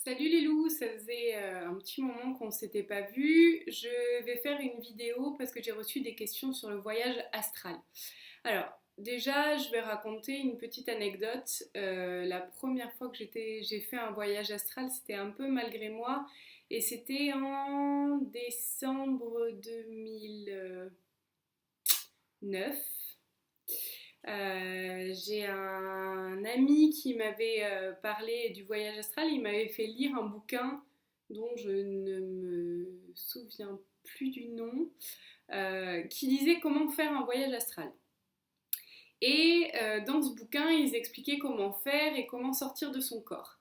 Salut les loups, ça faisait un petit moment qu'on ne s'était pas vu. Je vais faire une vidéo parce que j'ai reçu des questions sur le voyage astral. Alors, déjà, je vais raconter une petite anecdote. La première fois que j'ai fait un voyage astral, c'était un peu malgré moi et c'était en décembre 2009. J'ai un ami qui m'avait parlé du voyage astral. Il m'avait fait lire un bouquin dont je ne me souviens plus du nom, qui disait comment faire un voyage astral. Et dans ce bouquin, ils expliquaient comment faire et comment sortir de son corps.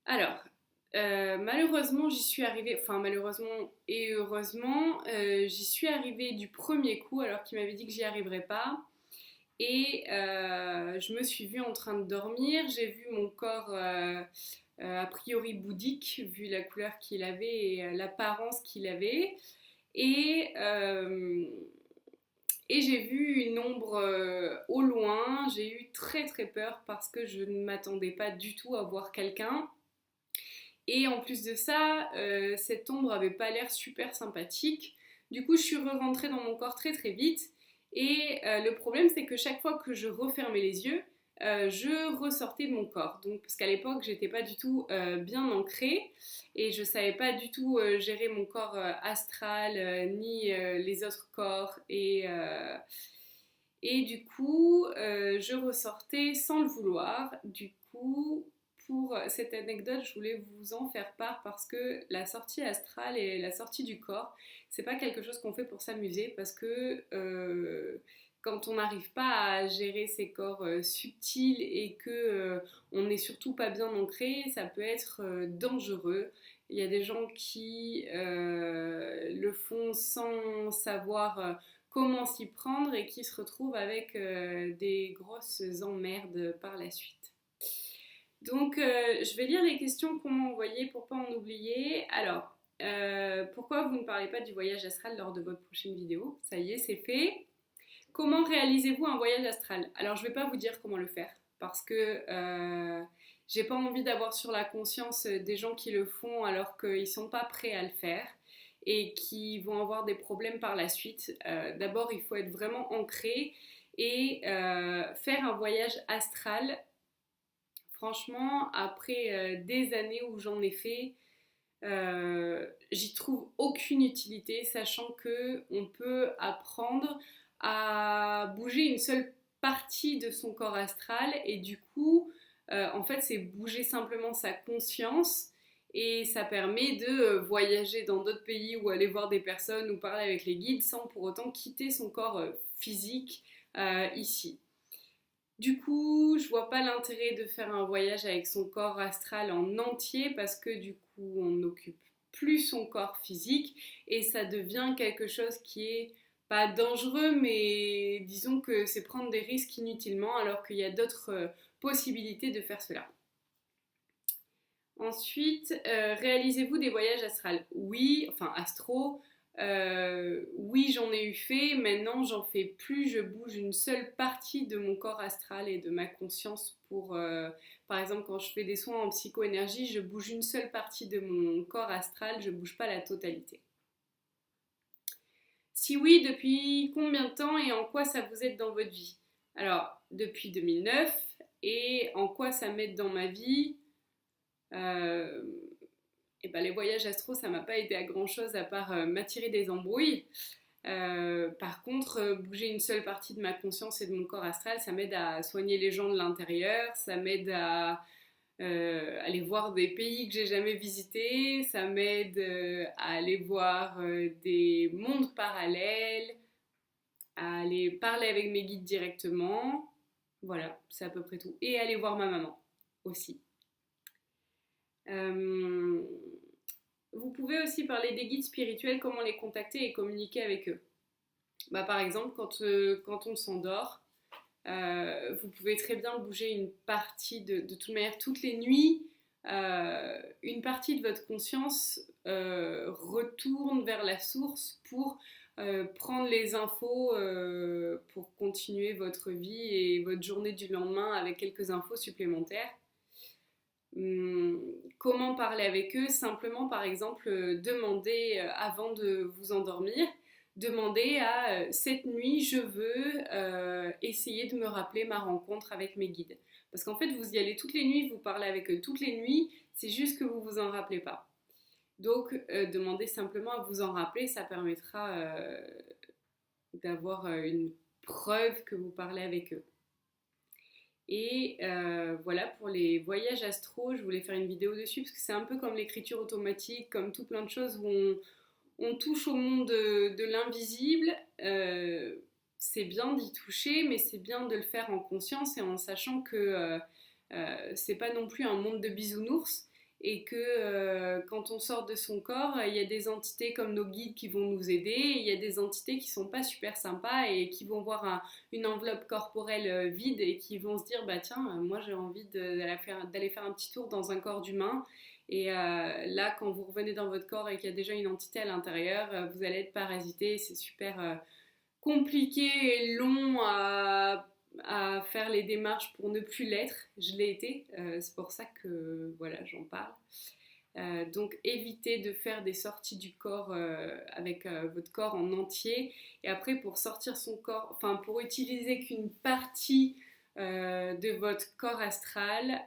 Alors, malheureusement, j'y suis arrivée, enfin malheureusement et heureusement, j'y suis arrivée du premier coup alors qu'il m'avait dit que j'y arriverais pas. Et je me suis vue en train de dormir, j'ai vu mon corps a priori bouddhique, vu la couleur qu'il avait et l'apparence qu'il avait. Et, euh, et j'ai vu une ombre au loin, j'ai eu très très peur parce que je ne m'attendais pas du tout à voir quelqu'un. Et en plus de ça, cette ombre avait pas l'air super sympathique. Du coup, je suis rentrée dans mon corps très très vite. Et le problème, c'est que chaque fois que je refermais les yeux, je ressortais de mon corps. Donc, parce qu'à l'époque, j'étais pas du tout bien ancrée et je savais pas du tout gérer mon corps astral ni les autres corps. Et du coup, je ressortais sans le vouloir. Du coup, pour cette anecdote, je voulais vous en faire part parce que la sortie astrale et la sortie du corps, c'est pas quelque chose qu'on fait pour s'amuser parce que quand on n'arrive pas à gérer ses corps subtils et que on n'est surtout pas bien ancré, ça peut être dangereux. Il y a des gens qui le font sans savoir comment s'y prendre et qui se retrouvent avec des grosses emmerdes par la suite. Donc, je vais lire les questions qu'on m'a envoyées pour pas en oublier. Alors, pourquoi vous ne parlez pas du voyage astral lors de votre prochaine vidéo? Ça y est, c'est fait. Comment réalisez-vous un voyage astral? Alors, je ne vais pas vous dire comment le faire parce que j'ai pas envie d'avoir sur la conscience des gens qui le font alors qu'ils sont pas prêts à le faire et qui vont avoir des problèmes par la suite. D'abord, il faut être vraiment ancré et faire un voyage astral. Franchement, après des années où j'en ai fait, j'y trouve aucune utilité, sachant que on peut apprendre à bouger une seule partie de son corps astral et du coup, en fait, c'est bouger simplement sa conscience et ça permet de voyager dans d'autres pays ou aller voir des personnes ou parler avec les guides sans pour autant quitter son corps physique ici. Du coup, je vois pas l'intérêt de faire un voyage avec son corps astral en entier parce que du coup, on n'occupe plus son corps physique et ça devient quelque chose qui est pas dangereux, mais disons que c'est prendre des risques inutilement alors qu'il y a d'autres possibilités de faire cela. Ensuite, réalisez-vous des voyages astrales? Oui, enfin astro. Oui, j'en ai eu fait. Maintenant, j'en fais plus. Je bouge une seule partie de mon corps astral et de ma conscience pour, par exemple, quand je fais des soins en psychoénergie, je bouge une seule partie de mon corps astral. Je bouge pas la totalité. Si oui, depuis combien de temps et en quoi ça vous aide dans votre vie? Alors, depuis 2009 et en quoi ça m'aide dans ma vie? Euh, et ben, les voyages astro, ça m'a pas aidé à grand chose à part m'attirer des embrouilles. Par contre, bouger une seule partie de ma conscience et de mon corps astral, ça m'aide à soigner les gens de l'intérieur, ça m'aide à aller voir des pays que j'ai jamais visités, ça m'aide à aller voir des mondes parallèles, à aller parler avec mes guides directement. Voilà, c'est à peu près tout. Et aller voir ma maman aussi. Euh, Vous pouvez aussi parler des guides spirituels, comment les contacter et communiquer avec eux. Bah, par exemple, quand on s'endort, vous pouvez très bien bouger une partie de toute manière, toutes les nuits, une partie de votre conscience retourne vers la source pour prendre les infos pour continuer votre vie et votre journée du lendemain avec quelques infos supplémentaires. Comment parler avec eux? Simplement, par exemple, demander avant de vous endormir, demander à cette nuit, je veux essayer de me rappeler ma rencontre avec mes guides. Parce qu'en fait, vous y allez toutes les nuits, vous parlez avec eux toutes les nuits, c'est juste que vous vous en rappelez pas. Donc, demandez simplement à vous en rappeler, ça permettra d'avoir une preuve que vous parlez avec eux. Et voilà, pour les voyages astro, je voulais faire une vidéo dessus parce que c'est un peu comme l'écriture automatique, comme tout plein de choses où on touche au monde de l'invisible. C'est bien d'y toucher, mais c'est bien de le faire en conscience et en sachant que c'est pas non plus un monde de bisounours et que quand on sort de son corps, il y a des entités comme nos guides qui vont nous aider, et il y a des entités qui sont pas super sympas et qui vont voir une enveloppe corporelle vide et qui vont se dire bah tiens, moi j'ai envie d'aller faire un petit tour dans un corps d'humain. Et là, quand vous revenez dans votre corps et qu'il y a déjà une entité à l'intérieur, vous allez être parasité. C'est super compliqué et long à faire les démarches pour ne plus l'être. Je l'ai été, c'est pour ça que voilà, j'en parle. Donc évitez de faire des sorties du corps avec votre corps en entier. Et après, pour sortir son corps, enfin pour utiliser qu'une partie de votre corps astral,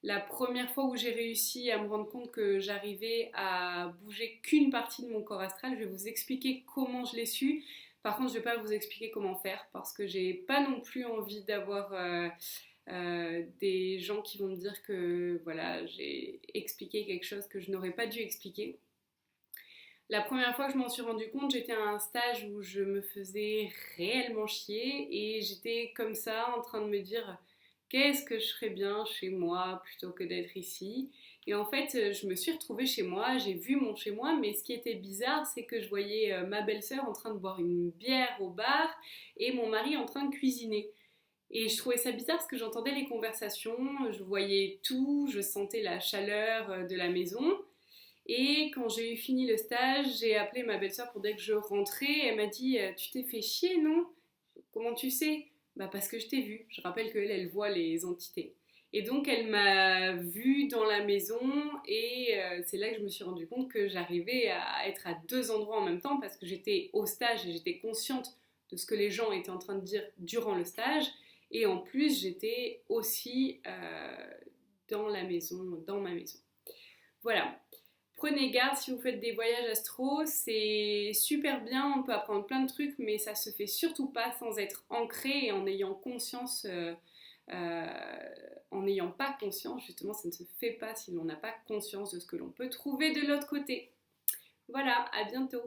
la première fois où j'ai réussi à me rendre compte que j'arrivais à bouger qu'une partie de mon corps astral, je vais vous expliquer comment je l'ai su. Par contre, je ne vais pas vous expliquer comment faire parce que j'ai pas non plus envie d'avoir des gens qui vont me dire que voilà, j'ai expliqué quelque chose que je n'aurais pas dû expliquer. La première fois que je m'en suis rendu compte, j'étais à un stage où je me faisais réellement chier et j'étais comme ça en train de me dire qu'est-ce que je ferais bien chez moi plutôt que d'être ici. Et en fait, je me suis retrouvée chez moi, j'ai vu mon chez moi, mais ce qui était bizarre, c'est que je voyais ma belle-sœur en train de boire une bière au bar et mon mari en train de cuisiner. Et je trouvais ça bizarre parce que j'entendais les conversations, je voyais tout, je sentais la chaleur de la maison. Et quand j'ai eu fini le stage, j'ai appelé ma belle-sœur pour dire que je rentrais. Elle m'a dit tu t'es fait chier, non? Comment tu sais? Bah parce que je t'ai vu. Je rappelle qu'elle, elle voit les entités. Et donc elle m'a vue dans la maison et c'est là que je me suis rendu compte que j'arrivais à être à deux endroits en même temps parce que j'étais au stage et j'étais consciente de ce que les gens étaient en train de dire durant le stage. Et en plus, j'étais aussi dans la maison, dans ma maison. Voilà. Prenez garde si vous faites des voyages astro, c'est super bien, on peut apprendre plein de trucs, mais ça se fait surtout pas sans être ancré et en ayant conscience, en n'ayant pas conscience, justement ça ne se fait pas si l'on n'a pas conscience de ce que l'on peut trouver de l'autre côté. Voilà, à bientôt.